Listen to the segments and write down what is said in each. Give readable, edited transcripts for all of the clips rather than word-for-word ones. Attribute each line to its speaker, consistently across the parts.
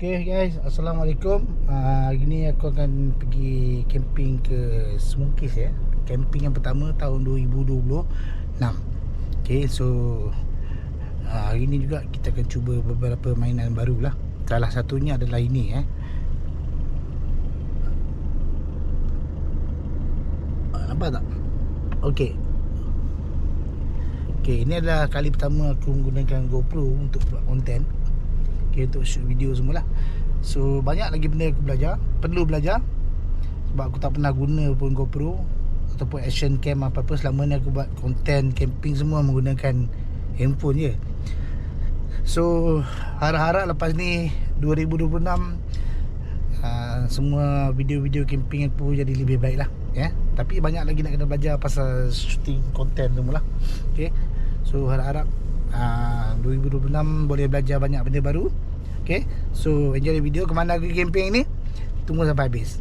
Speaker 1: Okay guys, Assalamualaikum. Hari ni aku akan pergi camping ke Semungkis ya. Camping yang pertama tahun 2026. Okay, so hari ni juga kita akan cuba beberapa mainan baru lah. Salah satunya adalah ini nampak tak? Okay, ini adalah kali pertama aku menggunakan GoPro untuk buat konten. Okay, untuk shoot video semualah. So banyak lagi benda aku perlu belajar. Sebab aku tak pernah guna pun GoPro ataupun action cam apa-apa. Selama ni aku buat konten camping semua menggunakan handphone je. So harap-harap lepas ni 2026 semua video-video camping aku jadi lebih baik lah ya. Tapi banyak lagi nak kena belajar pasal shooting konten semualah. Okay, so harap-harap 2026 boleh belajar banyak benda baru. Okay, so enjoy the video. Kemana aku camping ni, tunggu sampai habis.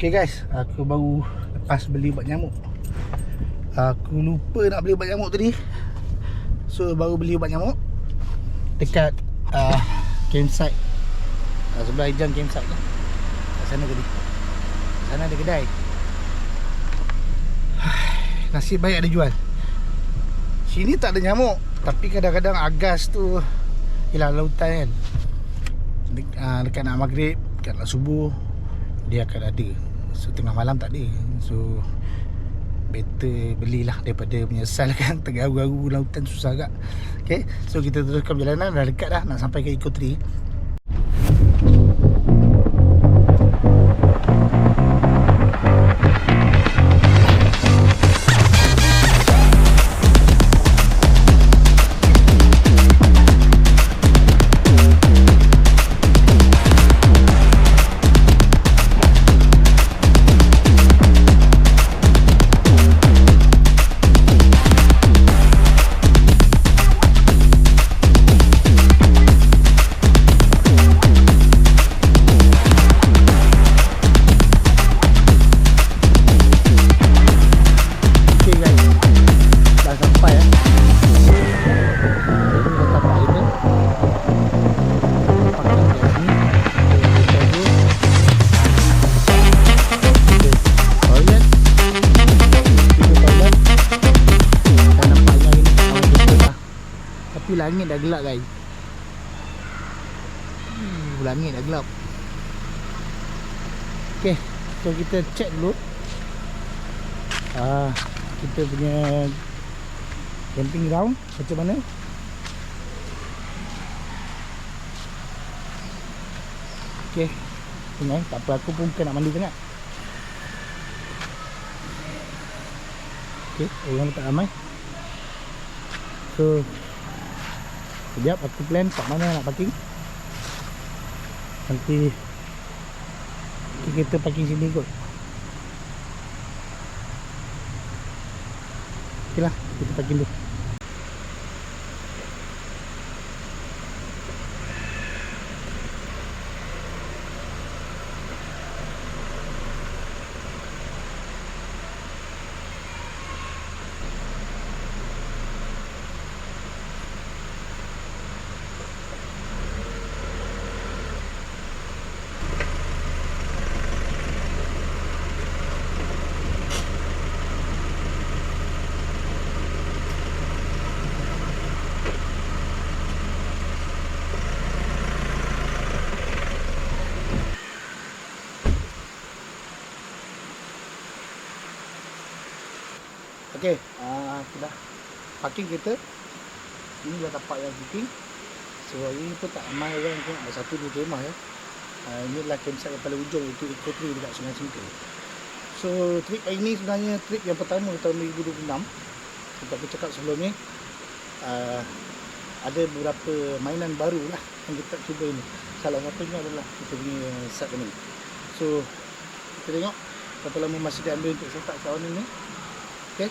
Speaker 1: Okay guys, aku baru lepas beli ubat nyamuk. Aku lupa nak beli ubat nyamuk tadi. So baru beli ubat nyamuk dekat campsite, sebelah hijau campsite tu. Kat sana tadi. Sana ada kedai. Nasib baik ada jual. Sini tak ada nyamuk, tapi kadang-kadang agas tu, yelah lautan kan, dekat nak maghrib, dekat nak subuh, dia akan ada. So tengah malam tak ada. So better belilah daripada menyesalkan tergaru-garu lautan susah agak. Okay, so kita teruskan perjalanan. Dah dekat dah, nak sampai ke Eco Tree. Langit dah gelap guys. Langit dah gelap. Okay, so kita check dulu kita punya camping ground macam mana. Okay, tengok tak apa, aku pun bukan nak mandi sangat. Okay, orang tak ramai. So sekejap aku plan kat mana nak parking. Nanti kita parking sini kot. Ok lah, kita parking dulu. Okey, sudah parking kereta. Inilah tapak yang booking. So ini pun tak ramai orang pun, ada 1-2 kemah ya. Inilah campsite yang paling ujung, itu Eco Tree dekat Sungai Singkil. So trip ini sebenarnya trip yang pertama tahun 2026. Seperti aku cakap sebelum ni, ada beberapa mainan baru lah yang kita cuba ini. Salah satunya adalah kita punya set ini. So kita tengok berapa lama masa dia ambil untuk set up kawan ini. Okay.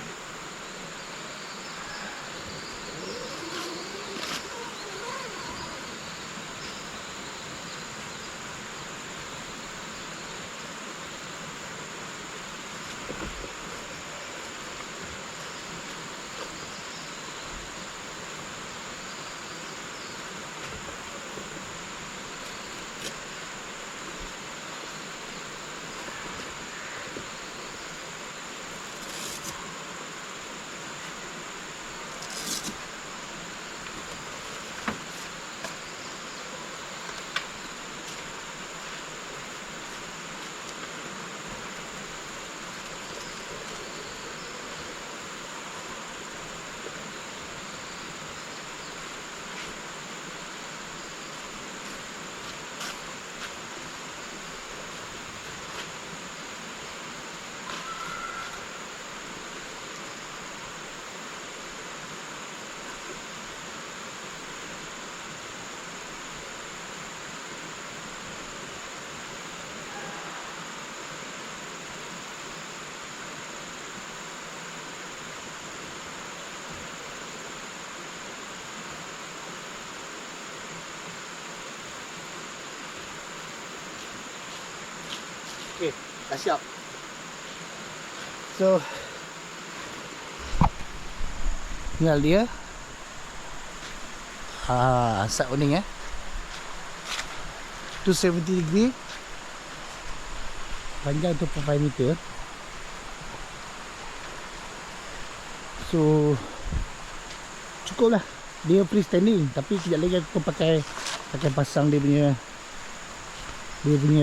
Speaker 1: Okay, dah siap. So tinggal dia side awning 270 degree, panjang 2.5 meter. So cukup lah, dia freestanding. Tapi sekejap lagi aku pakai pasang dia punya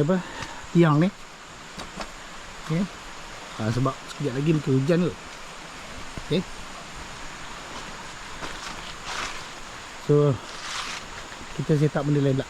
Speaker 1: apa, tiang ni. Okay. Sebab sekejap lagi mungkin hujan kot. Okay. So kita set up benda lain pula.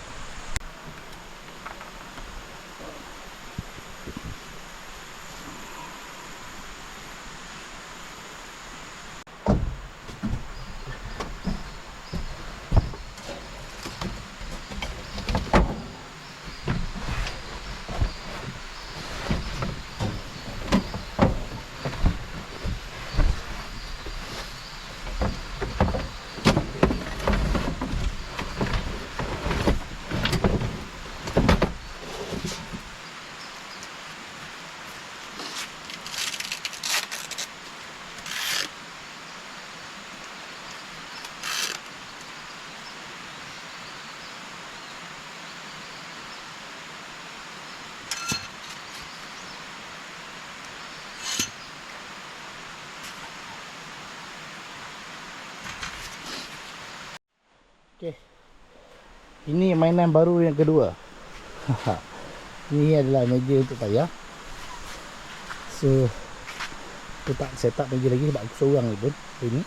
Speaker 1: Okay. Ini mainan baru yang kedua. Ini adalah meja untuk payah. So aku tak set up meja lagi sebab aku seorang ni pun ini.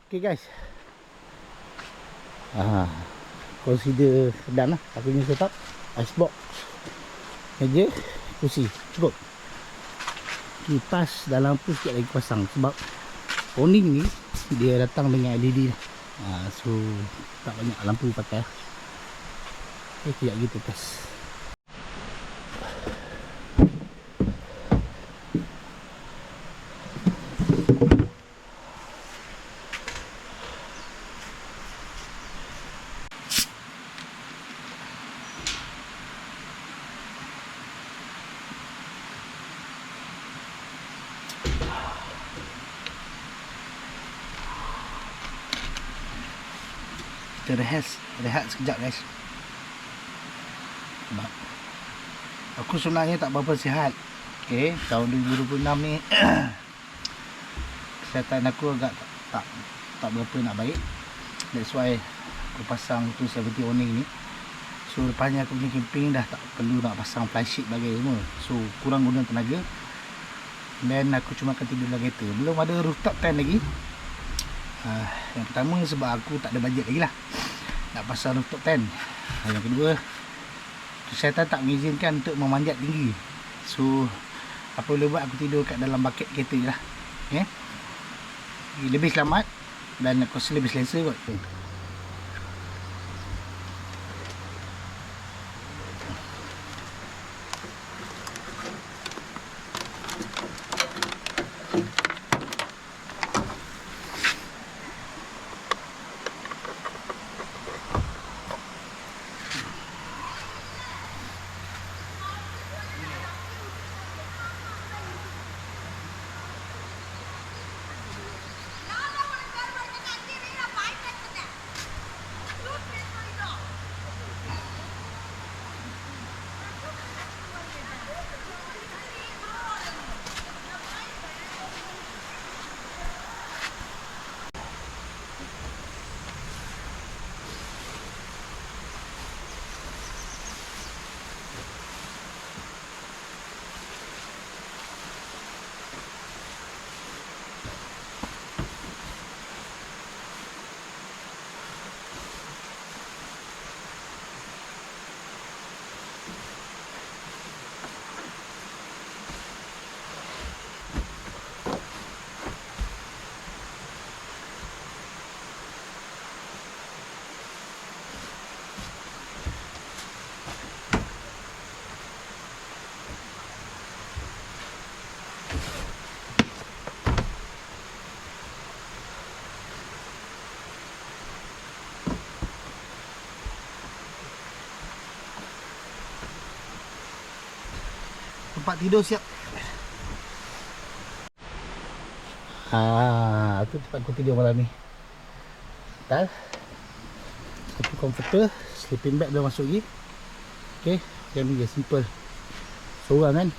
Speaker 1: Okay guys, consider done lah. Aku punya setup icebox, meja, kursi, cukup. Kipas dan lampu sikit lagi pasang sebab awning ni dia datang dengan LED lah. So tak banyak lampu pakai. Okay, sekejap gitu guys. Kita rehat sekejap guys. Sebab aku sebenarnya tak berapa sihat. Okay, tahun 2026 ni kesihatan aku agak tak berapa nak baik. That's why aku pasang 270 warning ni. So lepas ni aku punya camping dah tak perlu nak pasang flysheet bagai semua. So kurang guna tenaga. Dan aku cuma akan tidur dalam kereta. Belum ada rooftop tent lagi. Yang pertama sebab aku tak ada bajet lagi lah nak pasang rooftop tent. Yang kedua, kesihatan tak mengizinkan untuk memanjat tinggi. So apa boleh buat, aku tidur kat dalam bucket kereta je lah. Okay? Lebih selamat dan aku rasa lebih selesa kot. Tempat tidur siap. Itu tempat aku tidur malam ni. Betul. Satu comforter, sleeping bag dah masuk lagi. Okay, yang ni je simple. Seorang kan.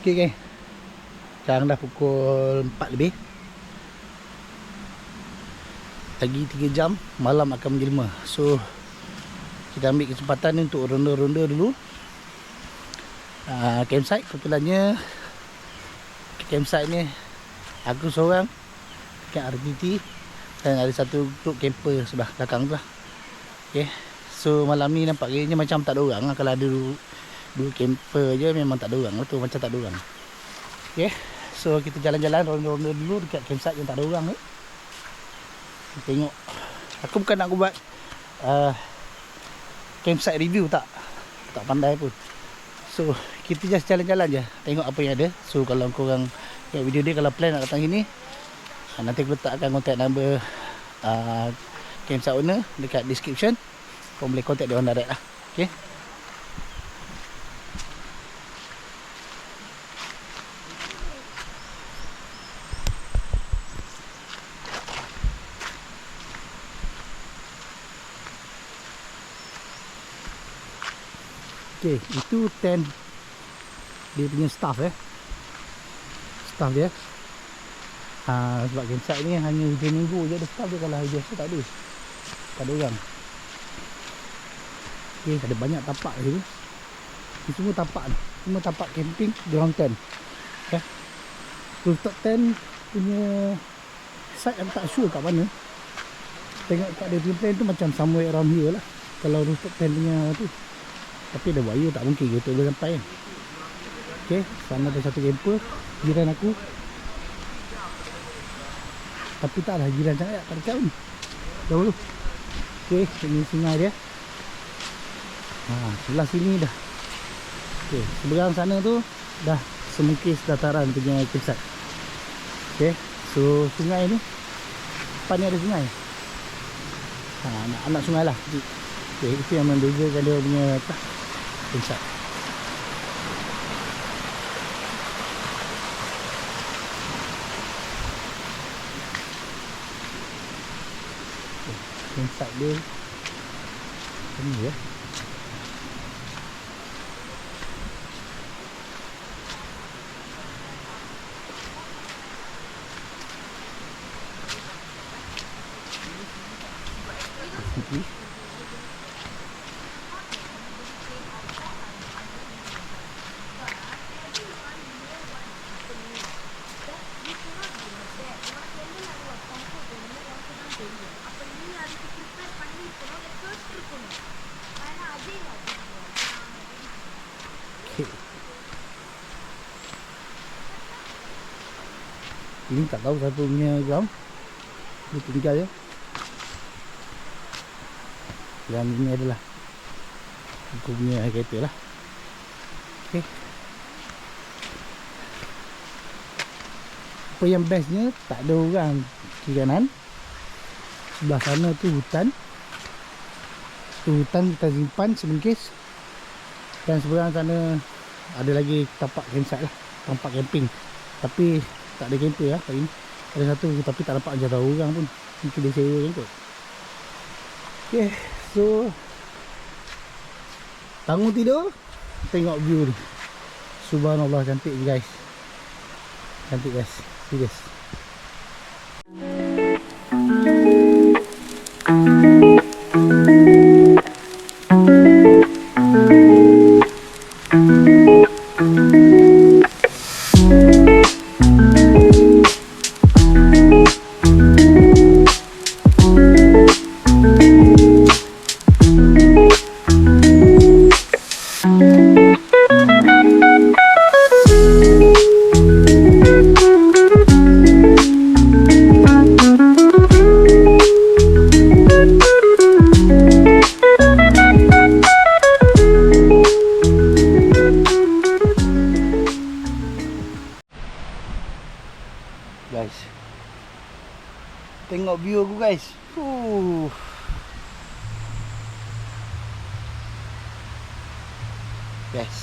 Speaker 1: Okay guys, sekarang dah pukul 4 lebih. Lagi 3 jam malam akan menjelma. So kita ambil kesempatan ni untuk ronda-ronda dulu. Campsite kebetulannya campsite ni aku seorang kat RTT dan ada satu grup camper sebelah belakang tu lah. Okay, so malam ni nampak kayaknya macam tak ada orang lah. Kalau ada dua camper je memang tak ada orang lah tu, macam tak ada orang. Okay, so kita jalan-jalan ronda-ronda dulu dekat campsite yang tak ada orang ni. Kita tengok. Aku bukan nak buat campsite review, tak pandai pun. So kita just jalan-jalan je, tengok apa yang ada. So kalau korang tengok video dia, kalau plan nak datang sini, nanti aku letakkan contact number campsite owner dekat description. Korang boleh contact dia orang direct lah. Okay. Okay, itu tent dia punya staff staff dia. Sebab campsite ni hanya hujan minggu je ada staff dia, kalau hari biasa tak ada orang. Okay, ada banyak tapak di sini. Ini semua tapak ni, semua tapak camping ground tent. Okay, rooftop tent punya site aku tak sure kat mana. Tengok kat dia punya plan tu macam somewhere around here lah kalau rooftop tent punya tu. Tapi ada wire, tak mungkin kita boleh sampai kan. Okay, sana ada satu camper jiran aku. Tapi taklah jiran sangat, tak dekat pun. Jauh dulu. Okay, ini sungai dia. Sebelah sini dah. Okay, seberang sana tu dah semungkis dataran punya pusat. Okay, so sungai ni, depan ni ada sungai. Anak sungai lah. Okay, itu yang membezakan dia punya pusat. Inside dia ini ya. Ini tak tahu siapa punya ground. Ini tinggal je. Dan ini adalah aku punya kereta lah. Okay. Apa yang bestnya, tak ada orang kiri kanan. Sebelah sana tu hutan. Tu hutan kita simpan semungkis. Dan seberang sana ada lagi tapak campsite lah, tempat camping. Tapi tak ada camper lah hari ni. Ada satu tapi tak dapat ajar tahu orang pun. Mungkin dia sewa je kot. Okay, so bangun tidur, tengok view ni. Subhanallah, cantik guys. Cantik guys, serius. Guys, tengok view aku guys. Guys,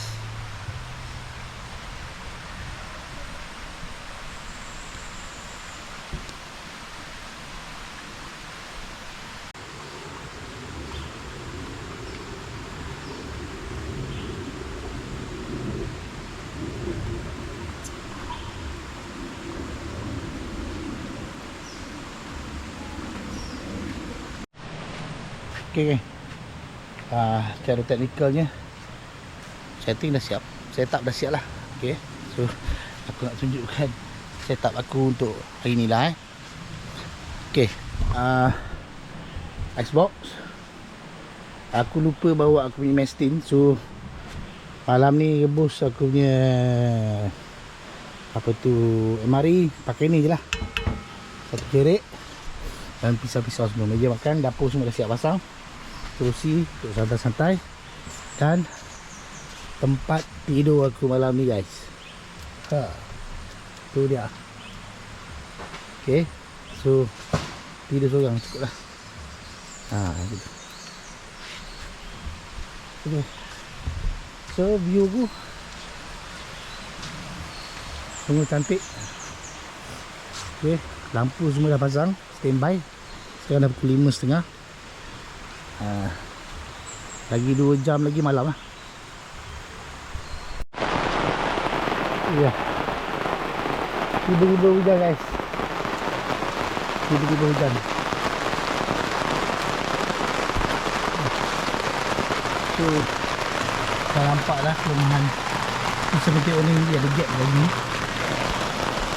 Speaker 1: okay. Cara teknikalnya, setting dah siap, setup dah siap lah. Okay, so aku nak tunjukkan setup aku untuk hari ni lah. Okay, icebox. Aku lupa bawa aku punya mestin. So malam ni rebus aku punya apa tu, MRE. Pakai ni je lah, satu jerik dan pisau-pisau semua. Meja makan, dapur semua dah siap pasang. Kerusi untuk santai-santai. Dan tempat tidur aku malam ni guys. Tu dia. Okay, so tidur seorang cukup lah. Gitu. Okay, so view aku semua cantik. Okay, lampu semua dah pasang, standby. Sekarang dah pukul 5.30. Lagi 2 jam lagi malam lah. Ya, tiba-tiba hujan guys. Tiba-tiba hujan. So dah nampak dah kelemahan. Seperti ni dia ada gap lagi.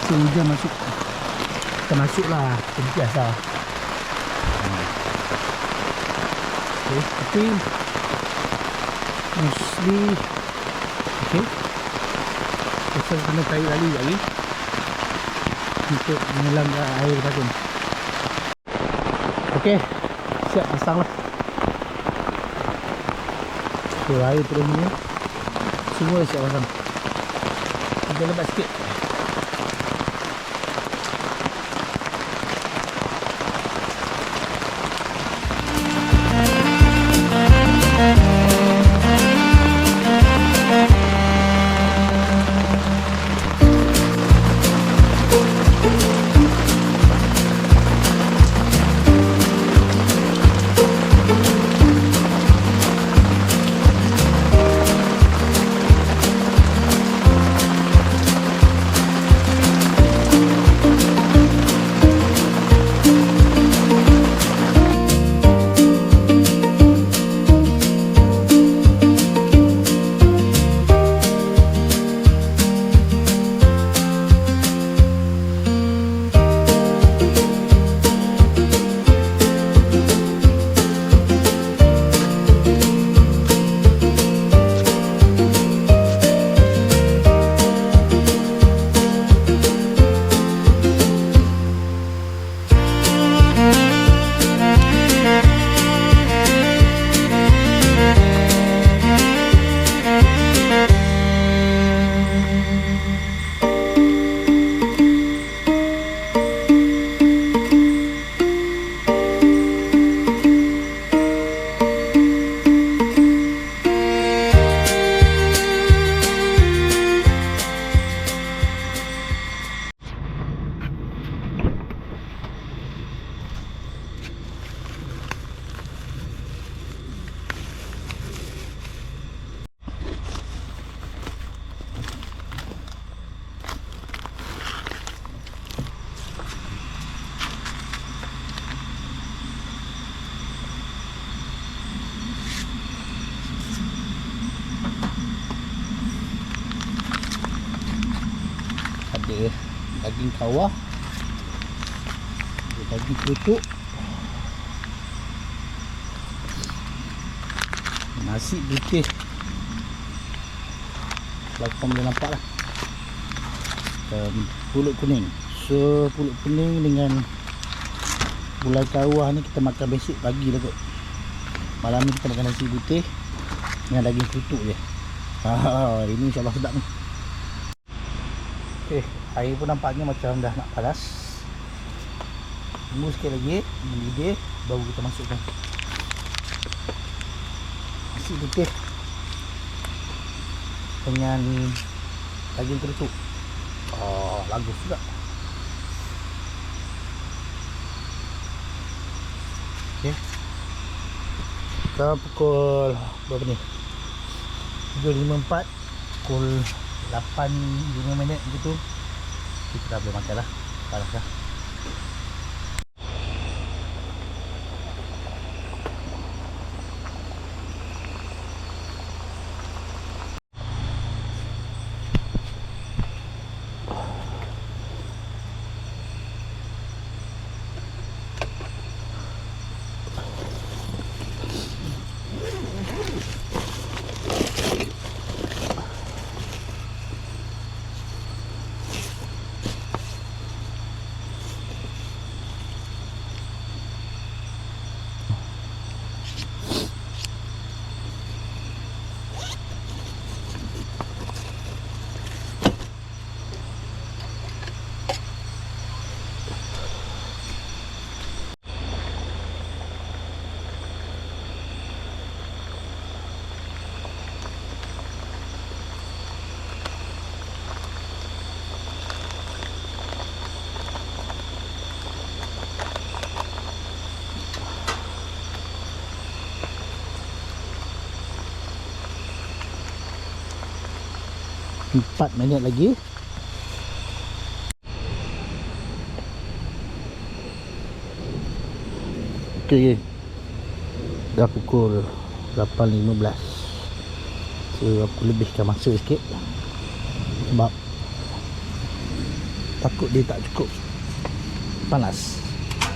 Speaker 1: So hujan masuk. Termasuk lah, biasa. Okay, tapi mostly okay. Pasal kena tarik lagi untuk menyelam air takun. Okey, siap pasang lah. So air turun ni semua siap pasang. Kita lepas sikit. Ada daging kawah, ada daging kerutuk, nasi putih, kalau korang boleh nampak lah, pulut kuning. So pulut kuning dengan gulai kawah ni kita makan besok pagi lah kot. Malam ni kita makan nasi putih dengan daging kerutuk je. Hari ni insyaAllah sedap ni. Okay, air pun nampaknya macam dah nak panas. Tunggu sikit lagi mendidih, baru kita masukkan nasi putih dengan daging kerutuk. Bagus juga. Okay, kita pukul berapa ni? 7.54, pukul 8.5 minit gitu kita dah boleh makan lah. Panas lah. Empat minit lagi. Okay, dah pukul 8.15. So aku lebihkan masa sikit sebab takut dia tak cukup panas.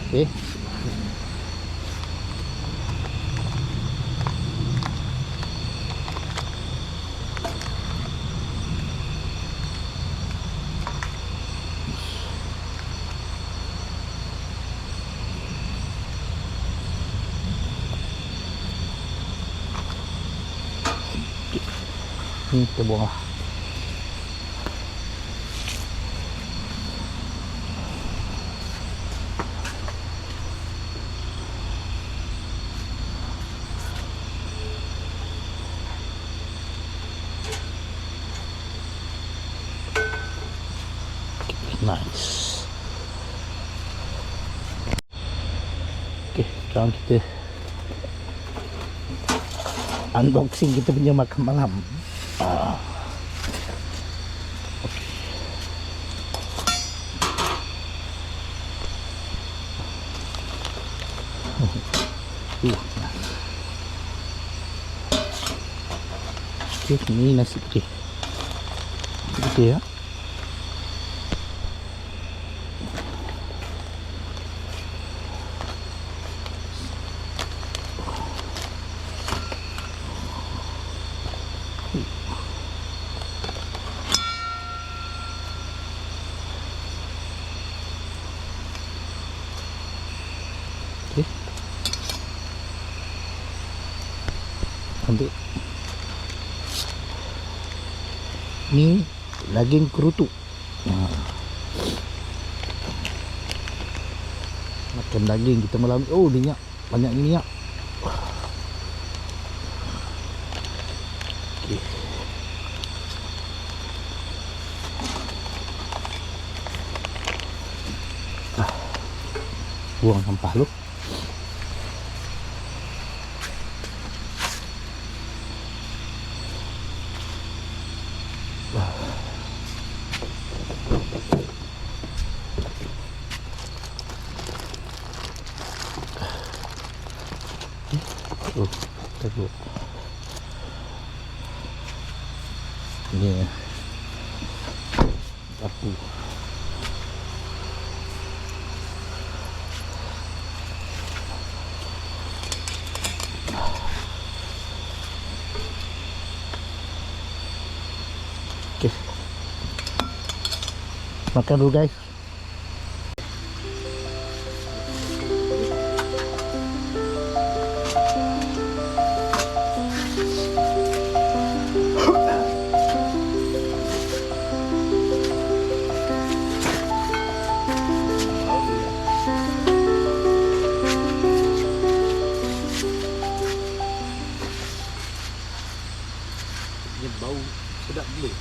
Speaker 1: Okay, Ni kita buang lah. Nice. Okay, sekarang kita unboxing kita punya makan malam. Okay, ni nasi putih. Putih ya. Okay. Ambil. Ni daging kerutu. Makan daging kita malam. Oh, minyak. Banyak minyak. Okay. Buang sampah lu. Teruk. Ini aku. Okay. Makan dulu guys. Dia bau sedap gila.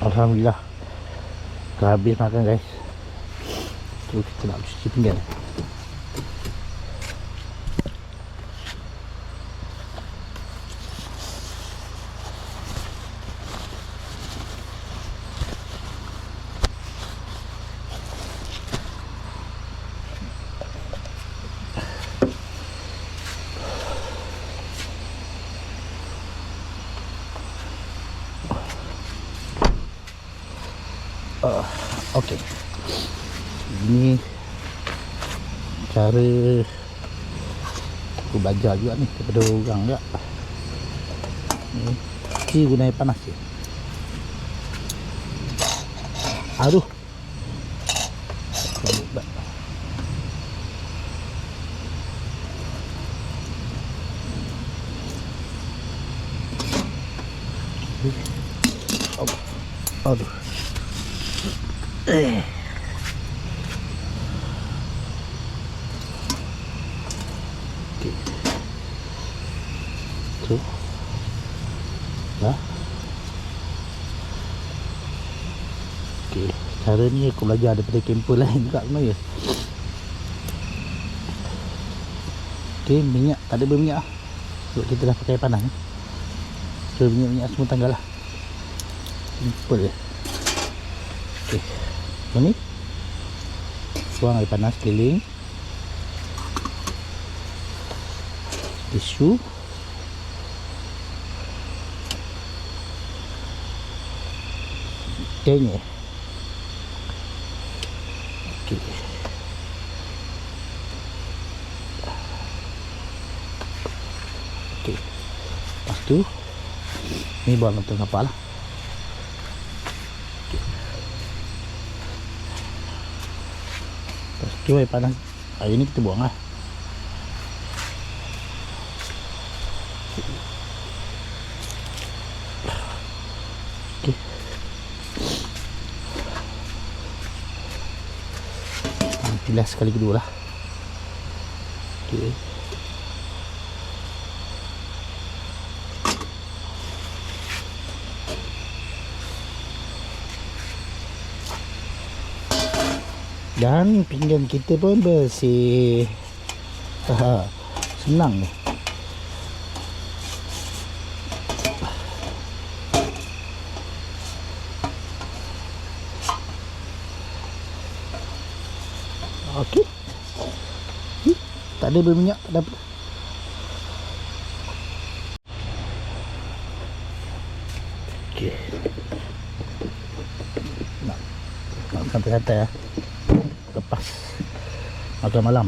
Speaker 1: Alhamdulillah dah habis makan guys. Terus kita nak cuci pinggan. Okey. Ini cara aku belajar juga ni daripada orang juga. Ni guna air panas je. Aduh. Aduh. Okey. Tu. Dah. Okey, cara ni aku belajar daripada camper lain juga sebenarnya. Okey, minyak tak ada berminyak lah. Sebab kita dah pakai panas. So minyak-minyak semua tanggal lah. Simple je. Okey, ni buang air panas keliling. Tisu. Kayaknya. Okey. Okey. Lepas tu ni buang ke tengah kapal lah. Lepas tu air panas, air ni kita buang lah. Okey. Pilas sekali kedua lah. Okey. Dan pinggan kita pun bersih. Senang ni. Okey. Tak ada berminyak, tak ada apa. Okey. Nak santai-santai lah. Lepas makan malam.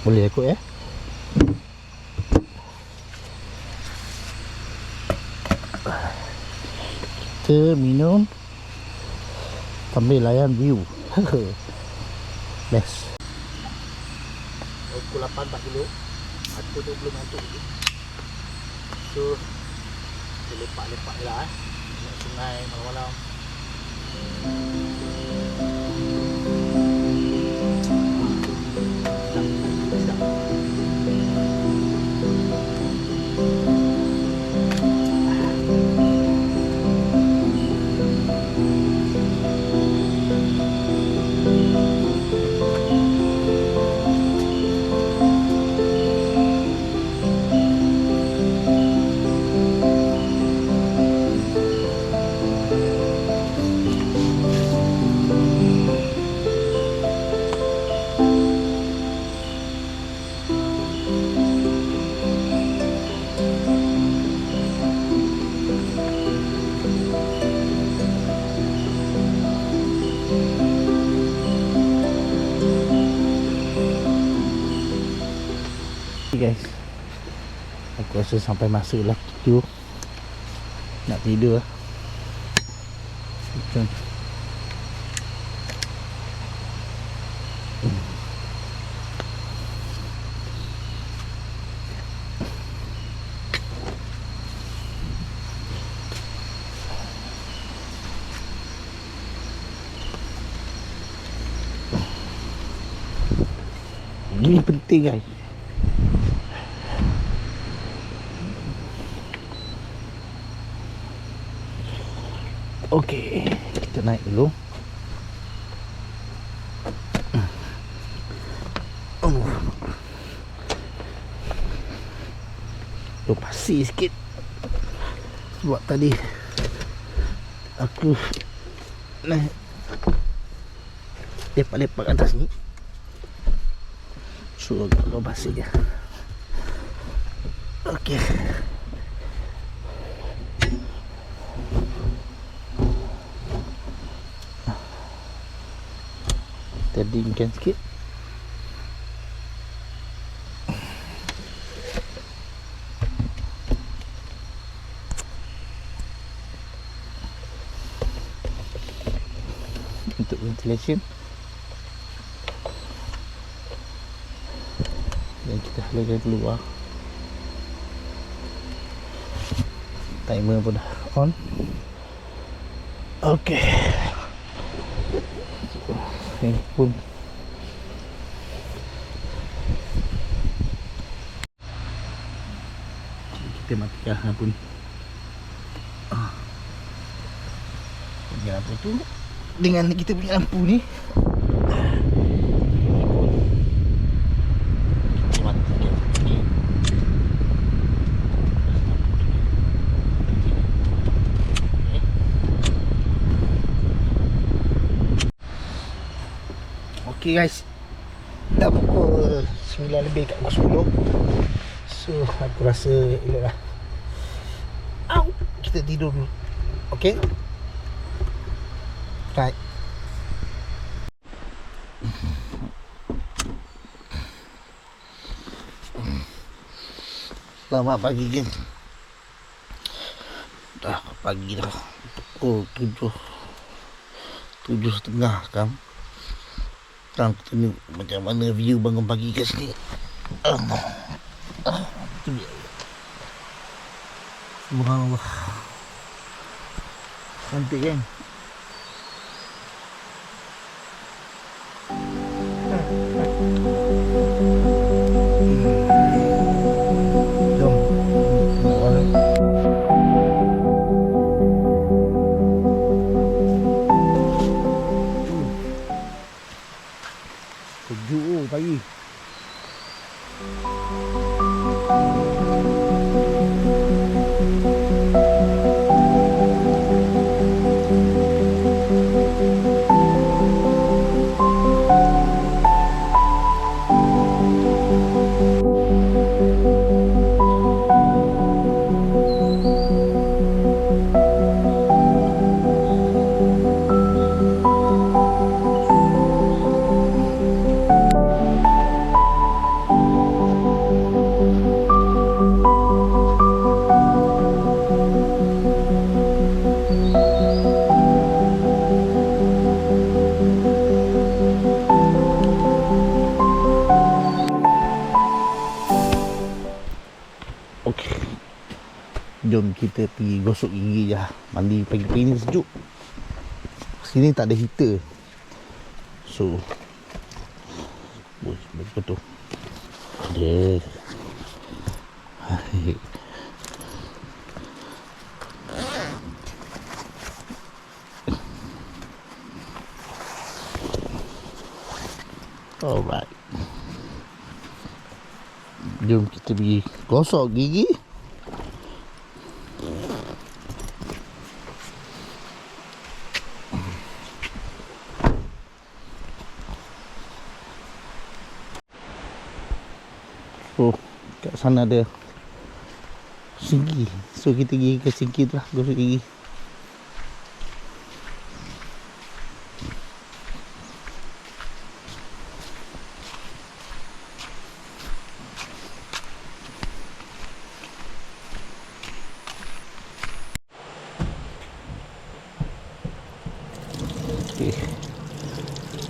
Speaker 1: Boleh ikut ya. Kita minum sambil layan view. Best. Pukul 8.40. Aku tu belum ngantuk lagi. So kita lepak-lepak je lah nak sungai malam-malam. Guys, aku rasa sampai masuk lah tidur. Nak tidur lah. Ini penting guys. Okey, kita naik dulu. Pasir sikit. Sebab tadi aku naik lepak-lepak atas ni. So agak luar pasir je. Okey. Tadingkan sikit. ventilation. Dan kita halakan keluar. Timer pun dah on. Okey. Ini pun kita matikan lampu ni. Dengan lampu tu, dengan kita punya lampu ni, kita matikan ni. Okay guys, dah pukul 9 lebih kat pukul 10. So aku rasa elok lah. Kita tidur dulu. Okay, right. Selamat pagi geng. Dah pagi dah. Pukul 7.30 kan. Sekarang aku tengok macam mana view bangun pagi kat sini. Itu dia. Subhanallah. Cantik kan? Sejuk pagi. Okey. Jom kita pergi gosok gigi je. Mandi pagi-pagi ni sejuk. Sini tak ada heater. So betul. Ada. Alright. Jom kita pergi gosok gigi. So kat sana ada sinki. So kita pergi ke sinki tu lah, gosok gigi.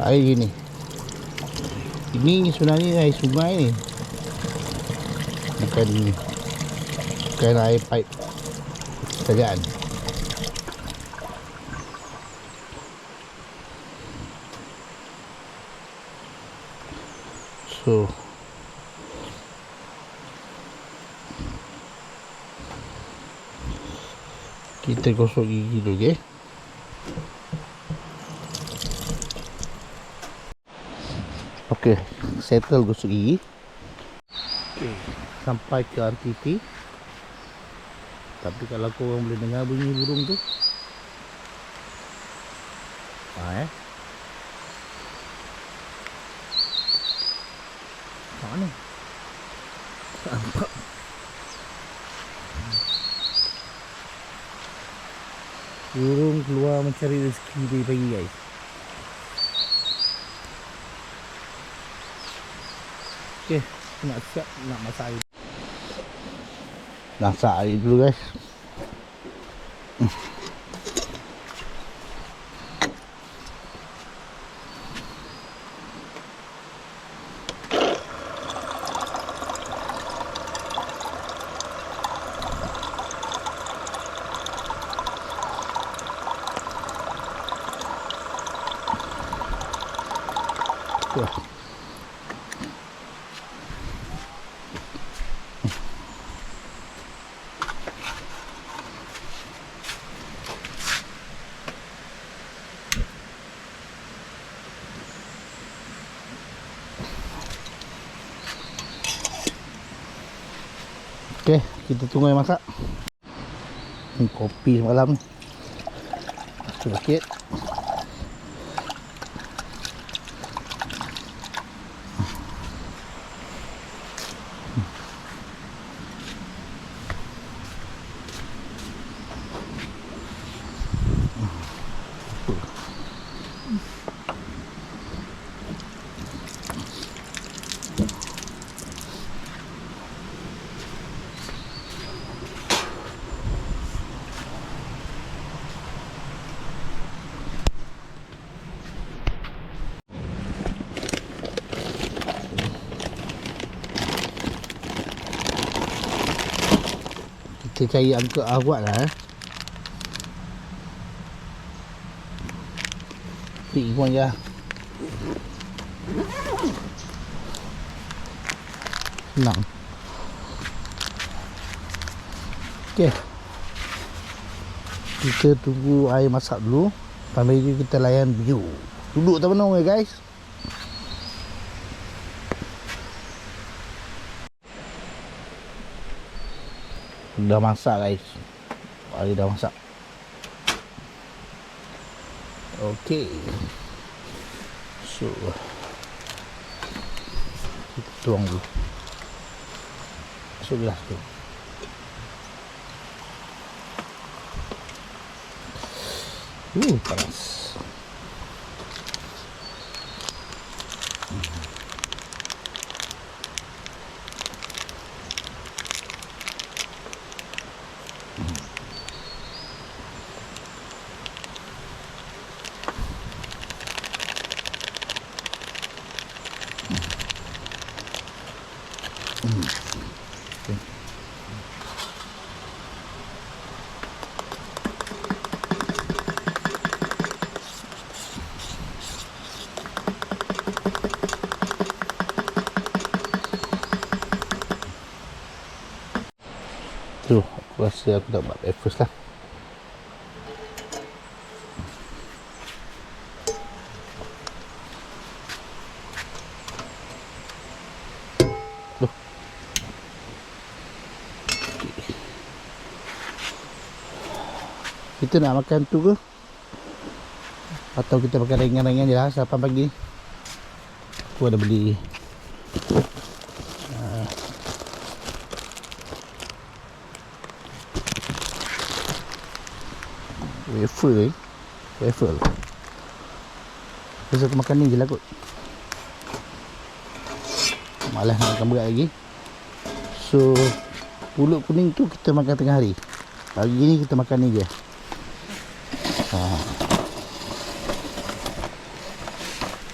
Speaker 1: Air ni, ini sebenarnya air sungai ni, bukan air pipe kerajaan. So kita gosok gigi dulu, okay? Okey, settle gosok gigi. Okey, sampai ke RTP. Tapi kalau korang boleh dengar bunyi burung tu, mana? Nampak. Burung keluar mencari rezeki dari pagi guys. Okey, nak siap nak masak air. Masak air dulu guys. Tuh. Okey, kita tunggu yang masak. Ni kopi semalam ni. Sedikit. Kita cari angka awak lah Pik pun je senang. Ok, kita tunggu air masak dulu. Sambil itu kita layan view. Duduk tak penuh guys. Dah masak guys. Air dah masak. Okey. So kita tuang dulu. Masuk gelas tu. Panas. Tu, aku rasa aku tak buat breakfast lah. Tuh. Kita nak makan tu ke? Atau kita makan ringan-ringan je lah sarapan pagi ni. Aku ada beli wafer Lepas aku makan ni je lah kot. Malas nak makan berat lagi. So pulut kuning tu kita makan tengah hari. Pagi ni kita makan ni je.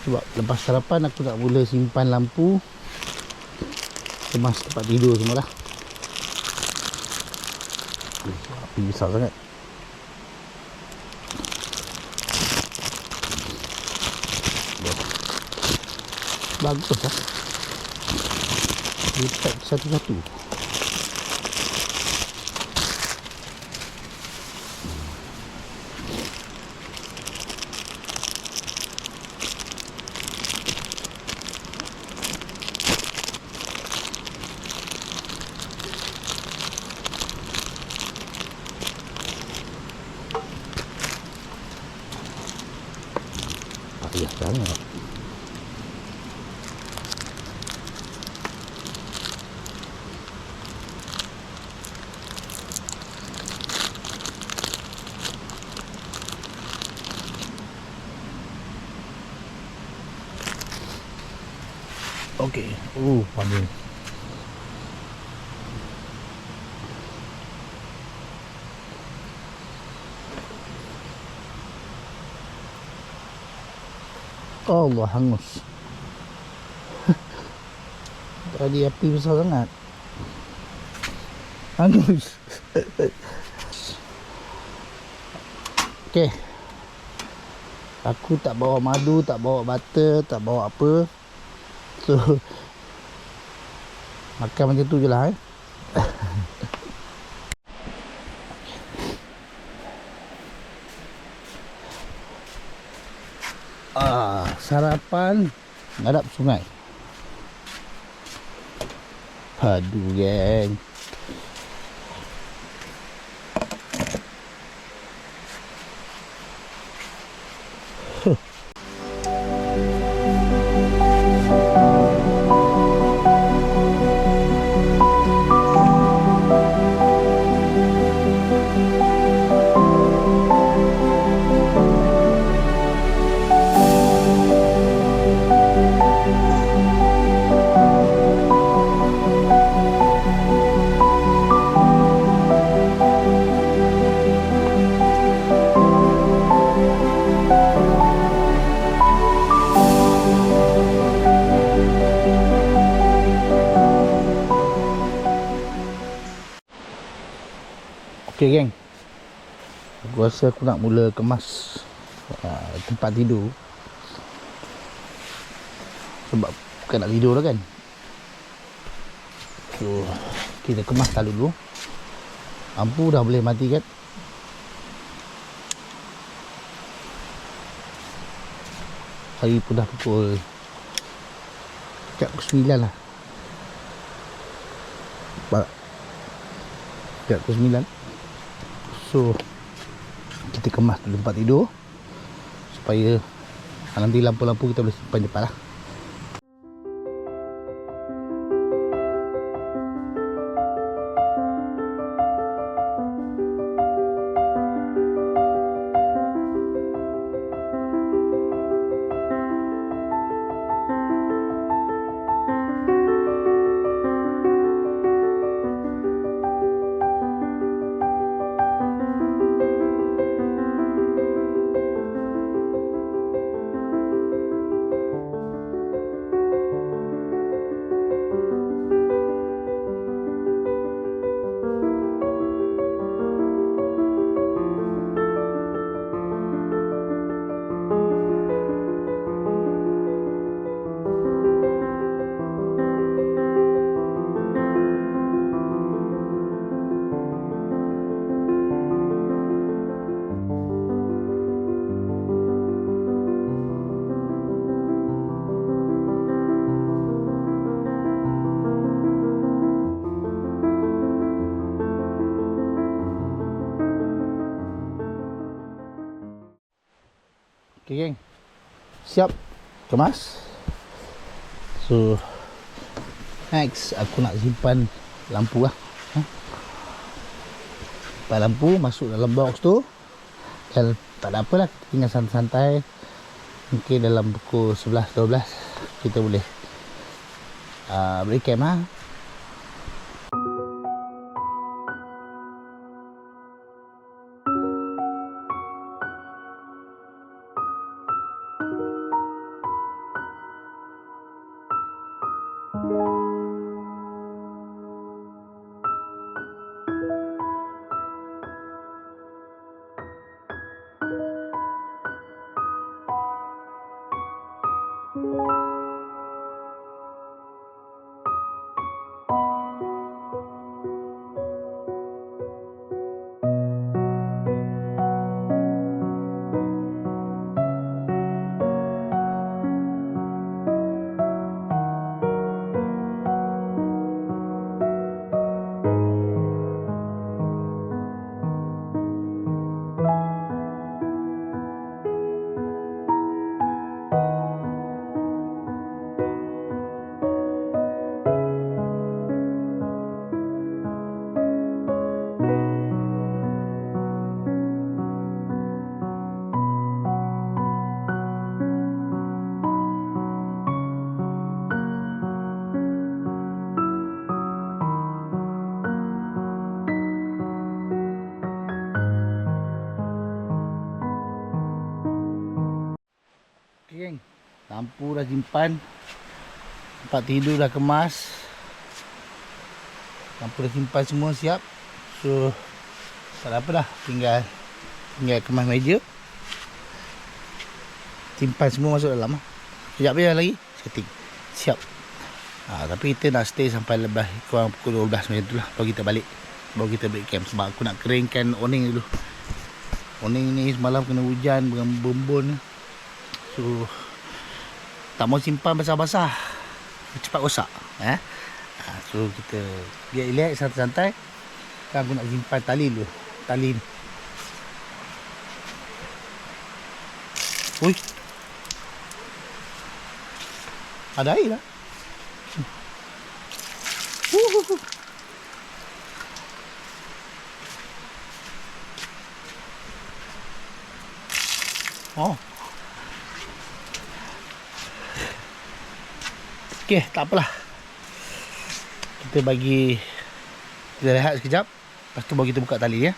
Speaker 1: Sebab lepas sarapan aku tak boleh simpan lampu, kemas tempat tidur semua lah. Api besar sangat. Bagus lah. Lipat satu-satu. Payah sangat. Okey. Panas. Allah, hangus. Tadi api besar sangat. Hangus. Okey. Aku tak bawa madu, tak bawa butter, tak bawa apa. So makan macam tu je lah Sarapan ngadap sungai. Padu geng. Okay geng, aku rasa aku nak mula kemas tempat tidur. Sebab bukan nak tidur lah kan. So kita kemaskan dulu. Lampu dah boleh mati kan. Hari pun dah pukul dekat pukul 9 lah. Dekat pukul 9. So kita kemas tempat tidur supaya nanti lampu-lampu kita boleh simpan cepat lah. Okay geng, siap kemas. So next aku nak simpan lampu lah. Simpan lampu masuk dalam box tu. Dan tak ada apalah, kita tinggal santai-santai. Mungkin dalam pukul 11-12 kita boleh break camp lah. Okay geng, lampu dah simpan, tempat tidur dah kemas, lampu dah simpan semua siap. So tak ada apa dah, tinggal kemas meja. simpan semua masuk dalam. Sekejap je lagi setting. Siap. Tapi kita nak stay sampai lebih kurang pukul 12 macam tu lah. Baru kita balik. Baru kita balik camp. Sebab aku nak keringkan awning dulu. Awning ni semalam kena hujan berembun. So tak mau simpan basah-basah, cepat rosak. So kita biar relax, santai-santai. Sekarang aku nak simpan tali dulu. Tali ni. Ui, ada air lah. Oh. Okey, tak apalah. Kita rehat sekejap. Lepas tu baru kita buka tali ya.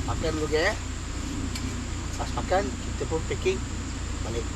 Speaker 1: Makan dulu ke. Pas makan kita pun packing balik.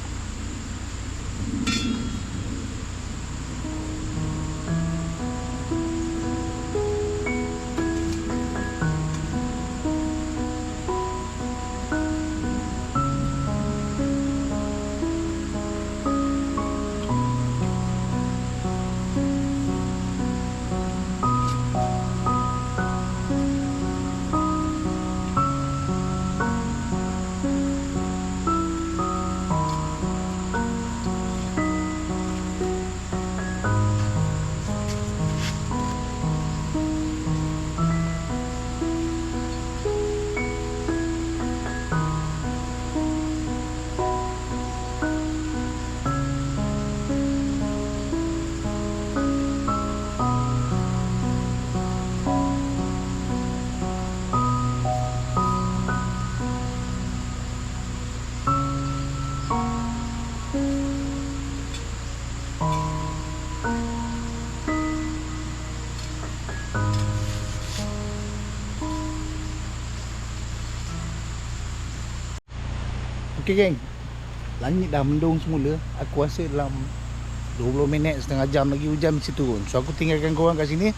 Speaker 1: Okey geng, langit dah mendung semula. Aku rasa dalam 20 minit, setengah jam lagi hujan mesti turun. So aku tinggalkan korang kat sini.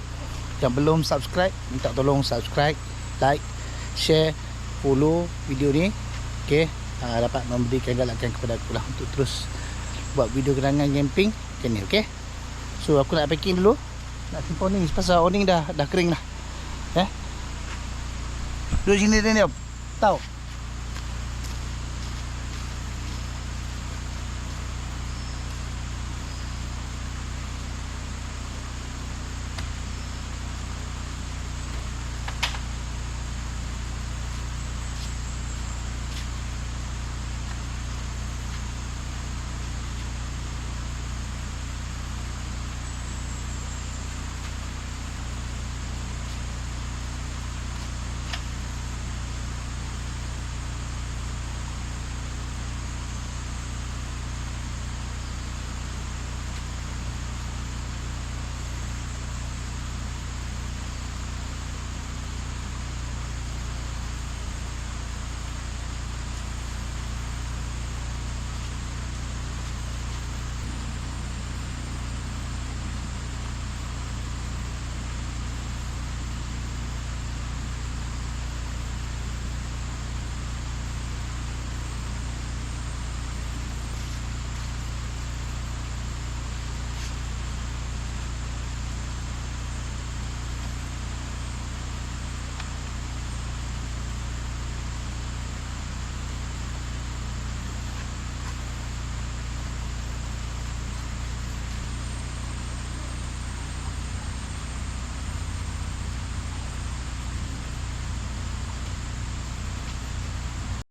Speaker 1: Yang belum subscribe, minta tolong subscribe, like, share, follow video ni. Okey, dapat memberikan galakan kepada aku lah untuk terus buat video kenangan camping macam ni. Okey, so aku nak packing dulu. Nak simpan awning pasal awning dah kering dah. Duduk sini dia ni, tahu.